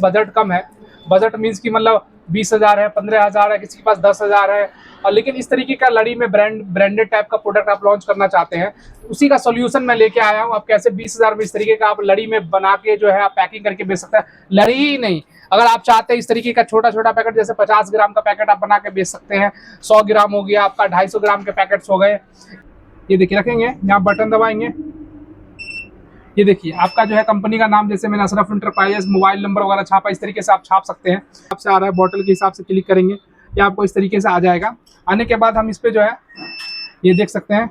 Budget कम है, budget means कि मतलब 20,000 है, 15,000 है, किसी के पास 10,000 है, और लेकिन इस तरीके का लड़ी में ब्रांडेड टाइप का प्रोडक्ट आप लॉन्च करना चाहते हैं, उसी का सोल्यूशन मैं लेके आया हूँ। आप कैसे 20,000 में इस तरीके का आप लड़ी में बना के जो है आप पैकिंग करके बेच सकते हैं। लड़ी ही नहीं, अगर आप चाहते हैं इस तरीके का छोटा छोटा पैकेट, जैसे 50 ग्राम का पैकेट आप बना के बेच सकते हैं, 100 ग्राम हो गया आपका, 250 ग्राम के पैकेट्स हो गए। ये देखिए रखेंगे, यहाँ बटन दबाएंगे, ये देखिए आपका जो है कंपनी का नाम, जैसे मैंने अशरफ इंटरप्राइजेस, मोबाइल नंबर वगैरह छापा, इस तरीके से आप छाप सकते हैं। आपसे आ रहा है बॉटल के हिसाब से क्लिक करेंगे, ये आपको इस तरीके से आ जाएगा। आने के बाद हम इस पे जो है ये देख सकते हैं,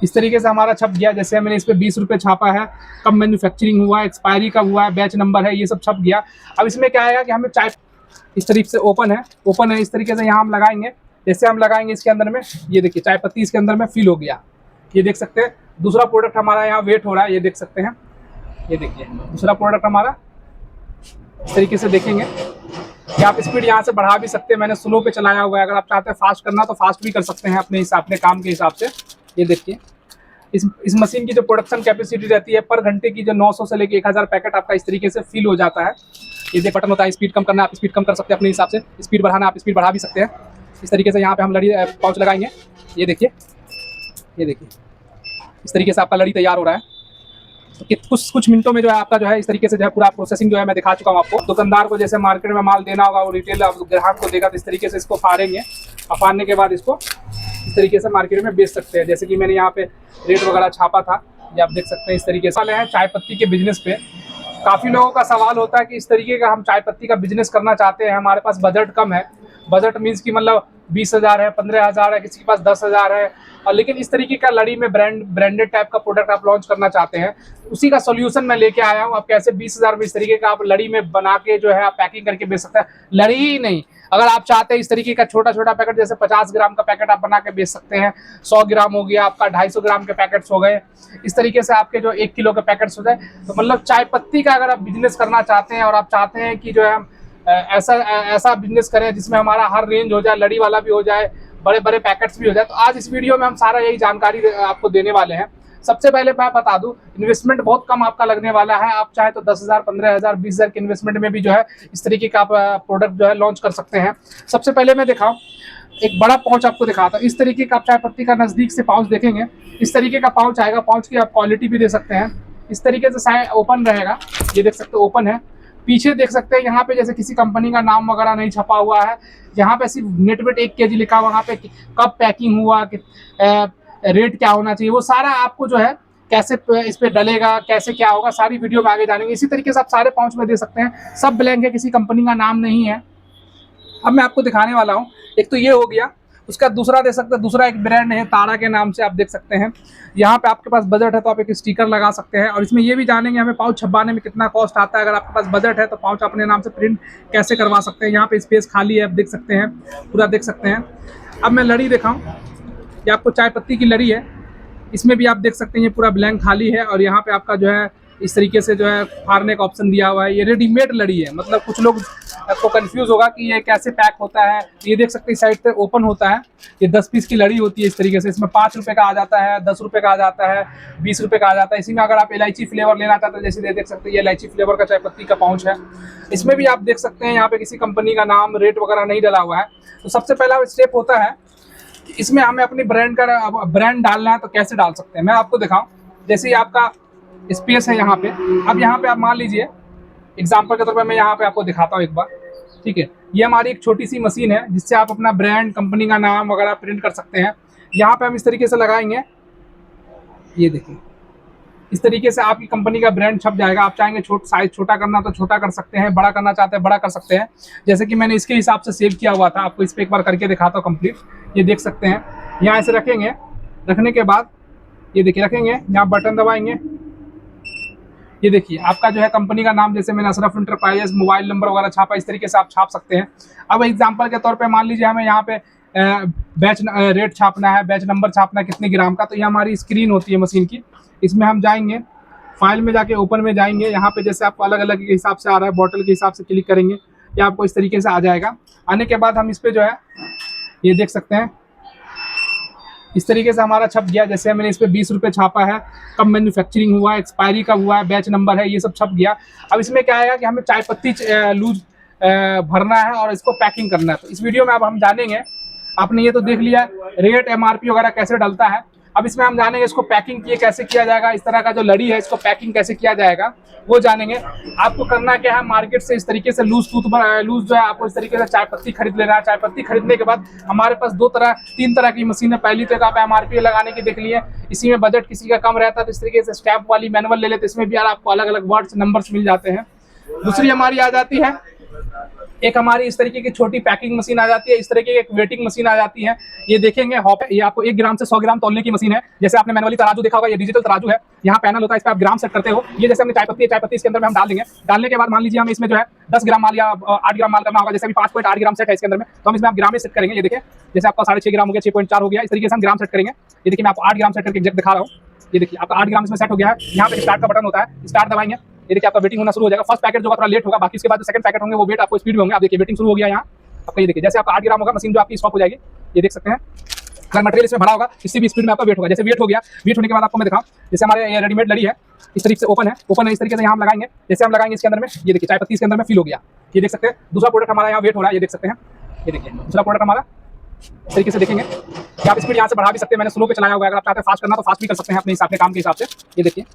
इस तरीके से हमारा छप गया। जैसे मैंने इस पे 20 रुपये छापा है, कब मैन्युफैक्चरिंग हुआ है, एक्सपायरी कब हुआ है, बैच नंबर है, ये सब छप गया। अब इसमें क्या आएगा कि हमें चाय इस तरीके से ओपन है, इस तरीके से यहाँ हम लगाएंगे। जैसे हम लगाएंगे इसके अंदर में, ये देखिए चाय पत्ती इसके अंदर में फिल हो गया, ये देख सकते हैं। दूसरा प्रोडक्ट हमारा यहाँ वेट हो रहा है, ये देख सकते हैं, ये देखिए दूसरा प्रोडक्ट हमारा इस तरीके से देखेंगे कि आप स्पीड यहाँ से बढ़ा भी सकते हैं। मैंने स्लो पे चलाया हुआ है, अगर आप चाहते हैं फास्ट करना तो फास्ट भी कर सकते हैं अपने हिसाब, अपने काम के हिसाब से। ये देखिए इस मशीन की जो प्रोडक्शन कैपेसिटी रहती है पर घंटे की, जो 900 से लेकर 1000 पैकेट आपका इस तरीके से फिल हो जाता है। ये देखिए बटन होता है, स्पीड कम करना आप स्पीड कम कर सकते हैं अपने हिसाब से, स्पीड बढ़ाना आप स्पीड बढ़ा भी सकते हैं। इस तरीके से यहाँ पे हम लड़ी पाउच लगाएंगे, ये देखिए इस तरीके से आपका लड़ी तैयार हो रहा है। कि कुछ मिनटों में जो है आपका जो है इस तरीके से जो है पूरा प्रोसेसिंग जो है मैं दिखा चुका हूँ आपको। दुकानदार को जैसे मार्केट में माल देना होगा, वो रिटेल ग्राहक को देगा, तो इस तरीके से इसको फाड़ेंगे, और फाड़ने के बाद इसको इस तरीके से मार्केट में बेच सकते हैं। जैसे कि मैंने यहाँ पे रेट वगैरह छापा था, ये आप देख सकते हैं। इस तरीके से है चाय पत्ती के बिजनेस पे काफ़ी लोगों का सवाल होता है कि इस तरीके का हम चाय पत्ती का बिजनेस करना चाहते हैं, हमारे पास बजट कम है, बजट मीन्स कि मतलब 20,000 है, 15,000 है, किसी के पास 10,000 है, और लेकिन इस तरीके का लड़ी में ब्रांडेड टाइप का प्रोडक्ट आप लॉन्च करना चाहते हैं, उसी का सोल्यूशन मैं लेके आया हूँ। आप कैसे 20,000 में इस तरीके का आप लड़ी में बना के जो है आप पैकिंग करके बेच सकते हैं। लड़ी ही नहीं, अगर आप चाहते हैं इस तरीके का छोटा छोटा पैकेट, जैसे 50 ग्राम का पैकेट आप बना के बेच सकते हैं, 100 ग्राम हो गया आपका, 250 ग्राम के पैकेट्स हो गए, इस तरीके से आपके जो 1 किलो के पैकेट्स हो जाए। तो मतलब चाय पत्ती का अगर आप बिजनेस करना चाहते हैं और आप चाहते हैं कि जो है ऐसा बिजनेस करें जिसमें हमारा हर रेंज हो जाए, लड़ी वाला भी हो जाए, बड़े बड़े पैकेट्स भी हो जाए, तो आज इस वीडियो में हम सारा यही जानकारी आपको देने वाले हैं। सबसे पहले मैं बता दूं, इन्वेस्टमेंट बहुत कम आपका लगने वाला है। आप चाहे तो 10,000, 15,000, 20,000 के इन्वेस्टमेंट में भी जो है इस तरीके का आप प्रोडक्ट जो है लॉन्च कर सकते हैं। सबसे पहले मैं दिखाऊं, एक बड़ा पाउच आपको दिखाता हूँ। इस तरीके का आप चाय पत्ती का नजदीक से पाउच देखेंगे, इस तरीके का पाउच आएगा। पाउच की आप क्वालिटी भी दे सकते हैं, इस तरीके से साइड ओपन रहेगा, ये देख सकते हो ओपन है। पीछे देख सकते हैं यहाँ पे जैसे किसी कंपनी का नाम वगैरह नहीं छपा हुआ है, यहाँ पे सिर्फ नेट वेट 1 kg लिखा हुआ, वहाँ पे कब पैकिंग हुआ, रेट क्या होना चाहिए, वो सारा आपको जो है कैसे इस पे डलेगा, कैसे क्या होगा, सारी वीडियो में आगे जानेंगे। इसी तरीके से आप सारे पाउच में दे सकते हैं, सब ब्लैंक है, किसी कंपनी का नाम नहीं है। अब मैं आपको दिखाने वाला हूँ, एक तो ये हो गया, उसका दूसरा दे सकते हैं। दूसरा एक ब्रांड है ताड़ा के नाम से, आप देख सकते हैं। यहाँ पे आपके पास बजट है तो आप एक स्टिकर लगा सकते हैं, और इसमें ये भी जानेंगे हमें पाउच छपवाने में कितना कॉस्ट आता है। अगर आपके पास बजट है तो पाउच अपने नाम से प्रिंट कैसे करवा सकते हैं। यहाँ पे स्पेस खाली है, आप देख सकते हैं, पूरा देख सकते हैं। अब मैं लड़ी दिखाऊँ, ये आपको चाय पत्ती की लड़ी है, इसमें भी आप देख सकते हैं ये पूरा ब्लैंक खाली है, और यहाँ पे आपका जो है इस तरीके से जो है फाड़ने का ऑप्शन दिया हुआ है। ये रेडीमेड लड़ी है, मतलब कुछ लोग आपको कंफ्यूज होगा कि ये कैसे पैक होता है। ये देख सकते हैं साइड से ओपन होता है, ये 10 पीस की लड़ी होती है इस तरीके से। इसमें 5 रुपये का आ जाता है, 10 रुपये का आ जाता है, 20 रुपये का आ जाता है। इसी में अगर आप इलायची फ्लेवर लेना चाहते हैं, जैसे देख सकते हैं ये इलायची फ्लेवर का चाय पत्ती का पाउच है। इसमें भी आप देख सकते हैं यहाँ पे किसी कंपनी का नाम, रेट वगैरह नहीं डला हुआ है। तो सबसे पहला स्टेप होता है इसमें हमें अपनी ब्रांड डालना है, तो कैसे डाल सकते हैं मैं आपको दिखाऊं। जैसे आपका स्पेस है यहाँ पे, अब यहाँ पे आप मान लीजिए एग्जांपल के तौर पे मैं यहाँ पे आपको दिखाता हूँ एक बार, ठीक है। ये हमारी एक छोटी सी मशीन है जिससे आप अपना ब्रांड, कंपनी का नाम वगैरह प्रिंट कर सकते हैं। यहाँ पे हम इस तरीके से लगाएंगे, ये देखिए इस तरीके से आपकी कंपनी का ब्रांड छप जाएगा। आप चाहेंगे साइज छोटा करना तो छोटा कर सकते हैं, बड़ा करना चाहते हैं बड़ा कर सकते हैं। जैसे कि मैंने इसके हिसाब से सेव किया हुआ था, आपको इस पर एक बार करके दिखाता हूँ कंप्लीट। ये देख सकते हैं, यहाँ ऐसे रखेंगे, रखने के बाद ये देखिए रखेंगे, यहाँ बटन दबाएंगे, ये देखिए आपका जो है कंपनी का नाम, जैसे मैंने अशरफ इंटरप्राइजेस, मोबाइल नंबर वगैरह छापा, इस तरीके से आप छाप सकते हैं। अब एग्जांपल के तौर पे मान लीजिए हमें यहाँ पे बैच रेट छापना है, बैच नंबर छापना है कितने ग्राम का, तो ये हमारी स्क्रीन होती है मशीन की। इसमें हम जाएंगे, फाइल में जाके ओपन में जाएंगे, यहाँ पे जैसे आपको अलग अलग के हिसाब से आ रहा है, बॉटल के हिसाब से क्लिक करेंगे, ये आपको इस तरीके से आ जाएगा। आने के बाद हम इस पर जो है ये देख सकते हैं, इस तरीके से हमारा छप गया। जैसे मैंने इस पे 20 रुपये छापा है, कब मैन्युफैक्चरिंग हुआ है, एक्सपायरी कब हुआ है, बैच नंबर है, ये सब छप गया। अब इसमें क्या आएगा कि हमें चाय पत्ती लूज भरना है और इसको पैकिंग करना है। तो इस वीडियो में अब हम जानेंगे, आपने ये तो देख लिया रेट एमआरपी वगैरह कैसे डलता है। अब इसमें हम जानेंगे इसको पैकिंग कैसे किया जाएगा, इस तरह का जो लड़ी है इसको पैकिंग कैसे किया जाएगा वो जानेंगे। आपको करना क्या है, मार्केट से इस तरीके से लूज जो है आपको इस तरीके से चाय पत्ती खरीद लेना है। चाय पत्ती खरीदने के बाद हमारे पास 3 तरह की मशीन है। पहली तो आप एमआरपी लगाने की देख लिए, इसी में बजट किसी का कम रहता है तो इस तरीके से स्टैम्प वाली मैनुअल ले लेते, इसमें भी यार आपको अलग अलग वर्ड्स नंबर्स मिल जाते हैं। दूसरी हमारी आ जाती है, एक हमारी इस तरीके की छोटी पैकिंग मशीन आ जाती है, इस तरीके की एक वेटिंग मशीन आ जाती है। ये देखेंगे हॉप, ये आपको 1 ग्राम से 100 ग्राम तौलने की मशीन है। जैसे आपने मैनुअली तराजू देखा होगा, ये डिजिटल तराजू है, यहाँ पैनल होता है, इस पर आप ग्राम सेट करते हो। ये जैसे हमने चाय पत्ती इसके अंदर में हम डाल देंगे। डालने के बाद मान लीजिए हमें इसमें जो है 10 ग्राम माल या 8 ग्राम माल करना होगा, जैसे 5.8 ग्राम सेट है इसके अंदर में, तो हम इसमें आप ग्राम में सेट करेंगे। ये देखिए जैसे आपका 6.5 ग्राम हो गया, 6.4 हो गया, इस तरीके से हम ग्राम सेट करेंगे। ये देखिए मैं आपको 8 ग्राम सेट करके दिखा रहा हूँ। ये देखिए आपका 8 ग्राम इसमें सेट हो गया है। यहाँ पे स्टार्ट का बटन होता है, स्टार्ट दबाएंगे, ये देखिए आपका वेटिंग होना शुरू हो जाएगा। फर्स्ट पैकेट जो थोड़ा लेट होगा, बाकी उसके बाद जो सेकंड पैकेट होंगे वो वेट आपको स्पीड में होंगे। आप देखिए वेटिंग शुरू हो गया यहाँ आपका। ये देखिए जैसे आपका 8 ग्राम होगा, मशीन जो आपकी स्टॉप हो जाएगी। ये देख सकते हैं अगर मटेरियल इसमें भरा होगा इससे भी स्पीड में आपका वेट होगा। जैसे वेट हो गया, वेट होने के बाद आपको मैं दिखाऊं, जैसे हमारे ये रेडीमेड लड़ी है, इस तरीके से ओपन है इस तरीके से यहाँ हम लगाएंगे। जैसे हम लगाएंगे इसके अंदर में, ये देखिए चाय पत्ती इसके अंदर में फिल हो गया। ये देख सकते हैं दूसरा प्रोडक्ट हमारा यहाँ वेट हो रहा है, ये देख सकते हैं। ये देखिए दूसरा प्रोडक्ट हमारा इस तरीके से देखेंगे कि आप स्पीड यहाँ से बढ़ा भी सकते हैं। मैंने स्लो पे चलाया हुआ है, अगर आप चाहते हैं फास्ट करना तो फास्ट भी कर सकते हैं अपने हिसाब से, काम के हिसाब से। ये देखिए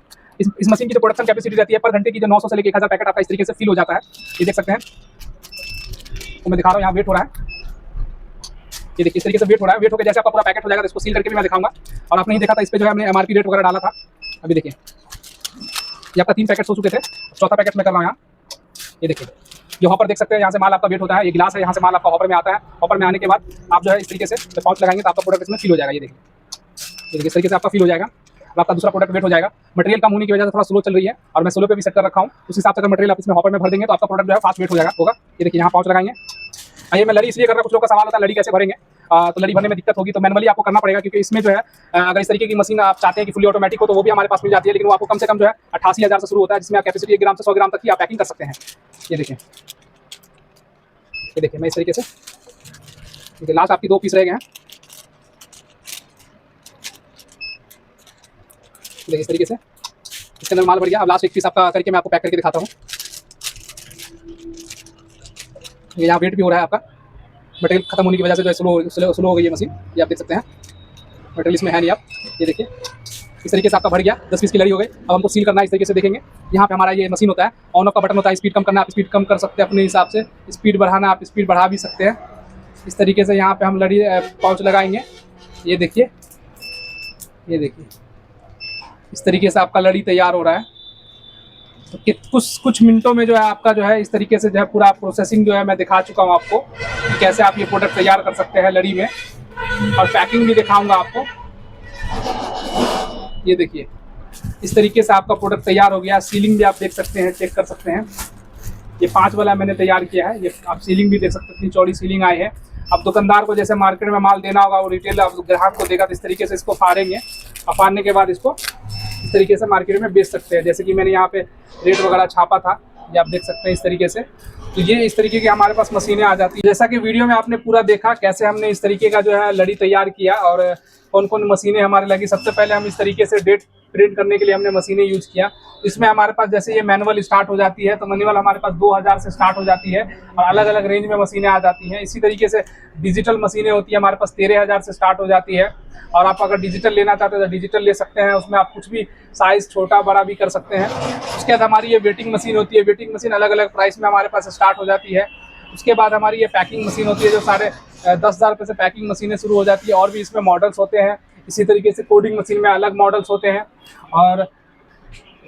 इस मशीन की जो प्रोडक्शन कैपेसिटी रहती है पर घंटे की, जो 900 से लेकर 1000 पैकेट आपका इस तरीके से फिल हो जाता है। ये देख सकते हैं, तो मैं दिखा रहा हूँ यहाँ वेट हो रहा है। ये देखिए इस तरीके से वेट हो रहा है। वेट होकर जैसे आपका पूरा पैकेट हो जाएगा तो इसको सील करके भी मैं दिखाऊंगा। और आपने नहीं देखा था इस पे जो है हमने एमआरपी रेट वगैरह डाला था। अभी देखिए ये आपका 3 पैकेट हो चुके थे, चौथा पैकेट में कर रहा हूँ यहाँ। ये देखिए ये हॉपर देख सकते हैं, यहाँ से माल आपका वेट होता है। ये गिलास है, यहाँ से माल आपका हॉपर में आता है। हॉपर में आने के बाद आप जो है इस तरीके से पाउच लगाएंगे तो आपका प्रोडक्ट इसमें फिल हो जाएगा। ये देखिए इस तरीके से आपका फिल हो जाएगा। अब आपका दूसरा प्रोडक्ट वेट हो जाएगा। मटेरियल कम होने की वजह से थोड़ा स्लो चल रही है और मैं स्लो पे भी सेट कर रखा हूँ। उस हिसाब से अगर मटेरियल आप इसमें हॉपर में भर देंगे तो आपका प्रोडक्ट जो है फास्ट वेट हो जाएगा होगा। ये देखिए यहाँ पाउच लगाएंगे। ये मैं लड़ी इसलिए कर रहा हूँ, कुछ लोगों का सवाल होता है लड़ी कैसे भरेंगे, तो लड़ी भरने में दिक्कत होगी तो मैनुअली आपको करना पड़ेगा, क्योंकि इसमें जो है अगर इस तरीके की मशीन आप चाहते हैं कि फुली ऑटोमेटिक हो तो वो भी हमारे पास मिल जाती है, लेकिन वो आपको कम से कम जो है 88,000 से शुरू होता है, जिसमें आप कैपेसिटी 1 ग्राम से 100 ग्राम तक की आप पैकिंग कर सकते हैं। ये देखिए मैं इस तरीके से, देखिए लास्ट आपकी 2 पीस रह गए हैं। देखिए इस तरीके से इसके अंदर माल भर गया। अब लास्ट 1 पीस आपका करके मैं आपको पैक करके दिखाता हूँ। ये यहाँ वेट भी हो रहा है आपका, मटेरियल खत्म होने की वजह से जो है स्लो हो गई है मशीन। ये आप देख सकते हैं मटेरियल इसमें है नहीं। आप ये देखिए इस तरीके से आपका भर गया, 10 पीस की लड़ी हो गई। अब हमको सील करना है, इस तरीके से देखेंगे। यहाँ पे हमारा ये मशीन होता है, ऑन ऑफ का बटन होता है। स्पीड कम करना, आप स्पीड कम कर सकते हैं अपने हिसाब से, स्पीड बढ़ाना आप स्पीड बढ़ा भी सकते हैं। इस तरीके से यहाँ पे हम लड़ी पाउच लगाएंगे। ये देखिए इस तरीके से आपका लड़ी तैयार हो रहा है। तो कुछ मिनटों में जो है आपका जो है इस तरीके से जो है पूरा प्रोसेसिंग जो है मैं दिखा चुका हूँ आपको कि कैसे आप ये प्रोडक्ट तैयार कर सकते हैं लड़ी में, और पैकिंग भी दिखाऊंगा आपको। ये देखिए इस तरीके से आपका प्रोडक्ट तैयार हो गया। सीलिंग भी आप देख सकते हैं, चेक कर सकते हैं। ये 5 वाला मैंने तैयार किया है। ये आप सीलिंग भी देख सकते हैं, इतनी चौड़ी सीलिंग आई है। अब दुकानदार को जैसे मार्केट में माल देना होगा, वो रिटेल ग्राहक को देगा तो इस तरीके से इसको फाड़ेंगे। और फाड़ने के बाद इसको इस तरीके से मार्केट में बेच सकते हैं। जैसे कि मैंने यहाँ पे रेट वगैरह छापा था, ये आप देख सकते हैं इस तरीके से। तो ये इस तरीके की हमारे पास मशीनें आ जाती है। जैसा कि वीडियो में आपने पूरा देखा कैसे हमने इस तरीके का जो है लड़ी तैयार किया और कौन कौन मशीनें हमारे लगी। सबसे पहले हम इस तरीके से डेट प्रिंट करने के लिए हमने मशीनें यूज किया। इसमें हमारे पास जैसे ये मैनुअल स्टार्ट हो जाती है, तो मैनुअल हमारे पास 2000 से स्टार्ट हो जाती है और अलग अलग रेंज में मशीनें आ जाती हैं। इसी तरीके से डिजिटल मशीनें होती है, हमारे पास 13,000 से स्टार्ट हो जाती है। और आप अगर डिजिटल लेना चाहते हैं तो डिजिटल ले सकते हैं, उसमें आप कुछ भी साइज़ छोटा बड़ा भी कर सकते हैं। उसके बाद हमारी ये वेटिंग मशीन होती है। वेटिंग मशीन अलग अलग प्राइस में हमारे पास स्टार्ट हो जाती है। उसके बाद हमारी ये पैकिंग मशीन होती है, जो 10,500 रुपये से पैकिंग मशीनें शुरू हो जाती है। और भी इसमें मॉडल्स होते हैं। इसी तरीके से कोडिंग मशीन में अलग मॉडल्स होते हैं। और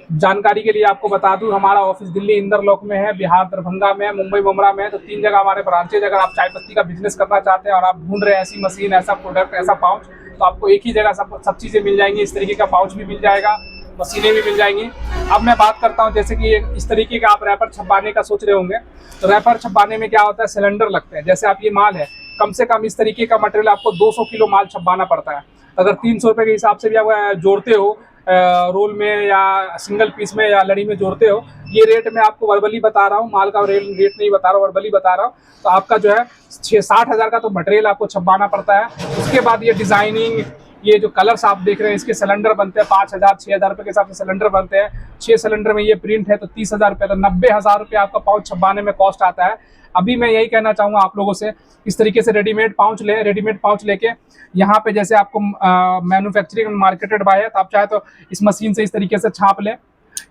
जानकारी के लिए आपको बता दूं, हमारा ऑफिस दिल्ली इंदरलोक में है, बिहार दरभंगा में है, मुंबई मुमरा में है। तो 3 जगह हमारे ब्रांचेज। अगर आप चाय पत्ती का बिजनेस करना चाहते हैं और आप ढूंढ रहे हैं ऐसी मशीन, ऐसा प्रोडक्ट, ऐसा पाउच, तो आपको एक ही जगह सब चीज़ें मिल जाएंगी। इस तरीके का पाउच भी मिल जाएगा, मशीनें भी मिल जाएंगी। अब मैं बात करता हूँ, जैसे कि इस तरीके का आप रैपर छपाने का सोच रहे होंगे, तो रैपर छपाने में क्या होता है, सिलेंडर लगते हैं। जैसे आप ये माल है, कम से कम इस तरीके का मटेरियल आपको 200 किलो माल छपाना पड़ता है। अगर 300 रुपये के हिसाब से भी आप जोड़ते हो रोल में या सिंगल पीस में या लड़ी में जोड़ते हो, ये रेट मैं आपको वर्बली बता रहा हूँ, माल का रेट नहीं बता रहा हूँ, वर्बली बता रहा हूँ। तो आपका जो है 60 हज़ार का तो मटेरियल आपको छपाना पड़ता है। उसके बाद ये डिज़ाइनिंग, ये जो कलर्स आप देख रहे हैं इसके सिलेंडर बनते हैं 5,000 6,000 रुपये के हिसाब से सिलेंडर बनते हैं। 6 सिलेंडर में ये प्रिंट है तो 30,000 रुपये, तो 90,000 रुपये आपका पाउच छपवाने में कॉस्ट आता है। अभी मैं यही कहना चाहूँगा आप लोगों से, इस तरीके से रेडीमेड पाउच लेके यहाँ पे जैसे आपको मैन्युफैक्चरिंग मार्केटेड बाय है, तो आप चाहे तो इस मशीन से इस तरीके से छाप लें।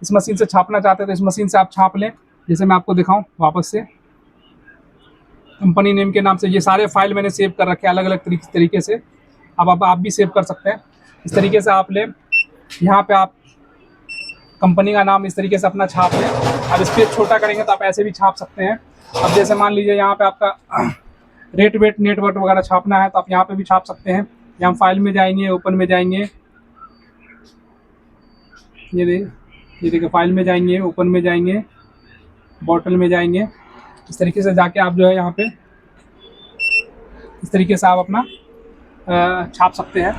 इस मशीन से छापना चाहते हैं तो इस मशीन से आप छाप लें। जैसे मैं आपको दिखाऊं वापस से, कंपनी नेम के नाम से ये सारे फाइल मैंने सेव कर रखे हैं अलग अलग तरीके से। अब आप भी सेव कर सकते हैं। इस तरीके से आप लें, यहाँ पे आप कंपनी का नाम इस तरीके से अपना छाप लें। अब इस पर छोटा करेंगे तो आप ऐसे भी छाप सकते हैं। अब जैसे मान लीजिए यहाँ पे आपका रेट वेट नेटवर्क वगैरह छापना है तो आप यहाँ पे भी छाप सकते हैं। यहाँ फाइल में जाएंगे, ओपन में जाएंगे, ये देखिए फाइल में जाएंगे, ओपन में जाएंगे, बॉटल में जाएंगे। इस तरीके से जाके आप जो है यहाँ पे इस तरीके से आप अपना छाप सकते हैं।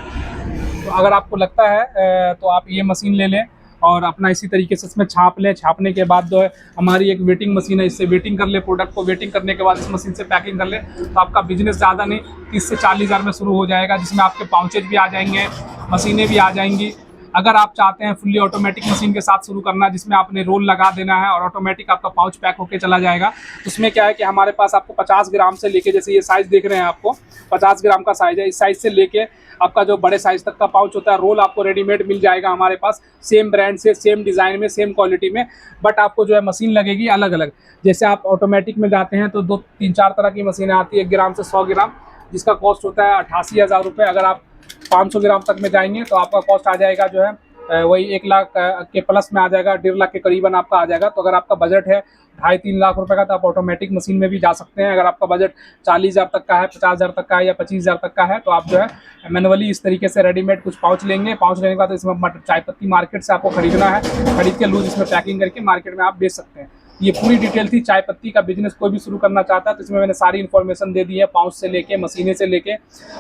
तो अगर आपको लगता है तो आप ये मशीन ले लें और अपना इसी तरीके से इसमें छाप लें। छापने के बाद जो है हमारी एक वेटिंग मशीन है, इससे वेटिंग कर ले प्रोडक्ट को। वेटिंग करने के बाद इस मशीन से पैकिंग कर ले तो आपका बिजनेस ज़्यादा नहीं 30 से 40 हज़ार में शुरू हो जाएगा, जिसमें आपके पाउचेज भी आ जाएंगे, मशीनें भी आ जाएंगी। अगर आप चाहते हैं फुल्ली ऑटोमेटिक मशीन के साथ शुरू करना, जिसमें आपने रोल लगा देना है और ऑटोमेटिक आपका पाउच पैक होके चला जाएगा, तो उसमें क्या है कि हमारे पास आपको 50 ग्राम से लेके, जैसे ये साइज़ देख रहे हैं आपको 50 ग्राम का साइज़ है, इस साइज़ से लेके आपका जो बड़े साइज़ तक का पाउच होता है, रोल आपको रेडीमेड मिल जाएगा हमारे पास, सेम ब्रांड से, सेम डिज़ाइन में, सेम क्वालिटी में। बट आपको जो है मशीन लगेगी अलग अलग। जैसे आप ऑटोमेटिक में जाते हैं तो 2-3-4 तरह की मशीनें आती है, 1 ग्राम से 100 ग्राम, जिसका कॉस्ट होता है 88,000 रुपये। अगर आप 500 ग्राम तक में जाएंगे तो आपका कॉस्ट आ जाएगा जो है वही 1 लाख के प्लस में आ जाएगा, 1.5 लाख के करीबन आपका आ जाएगा। तो अगर आपका बजट है 2.5-3 लाख रुपए का तो आप ऑटोमेटिक मशीन में भी जा सकते हैं। अगर आपका बजट 40,000 तक का है, 50,000 तक का है या 25,000 तक का है तो आप जो है मैनुअली इस तरीके से रेडीमेड कुछ पाउच लेंगे। पाउच लेने के बाद इसमें चाय पत्ती मार्केट से आपको खरीदना है, खरीद के लूज इसमें पैकिंग करके मार्केट में आप बेच सकते हैं। ये पूरी डिटेल थी चाय पत्ती का बिजनेस कोई भी शुरू करना चाहता है तो इसमें मैंने सारी इन्फॉर्मेशन दे दी है, पाउच से लेके, मशीनें से लेके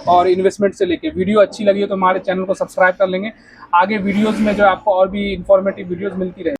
और इन्वेस्टमेंट से लेके। वीडियो अच्छी लगी है तो हमारे चैनल को सब्सक्राइब कर लेंगे। आगे वीडियोस में जो आपको और भी इन्फॉर्मेटिव वीडियोस मिलती रहे।